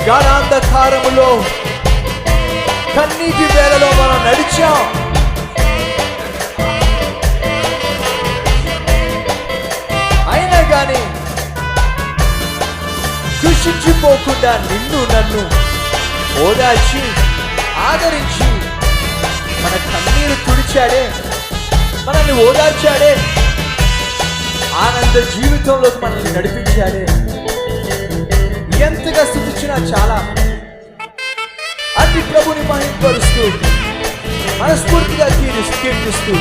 గాఢాంధకారములో కన్నీటి వేళలో మనం నడిచాం. అయినా కానీ కృషించిపోకుండా నిన్ను నన్ను ఓదార్చి ఆదరించి మన కన్నీరు తుడిచాడే, మనల్ని ఓదార్చాడే, ఆనంద జీవితంలోకి మనల్ని నడిపించాడే. ఎంతగా స్తుతించినా చాలా. అట్టి ప్రభుని మహిమపరుస్తూ మనస్ఫూర్తిగా కీర్తిస్తూ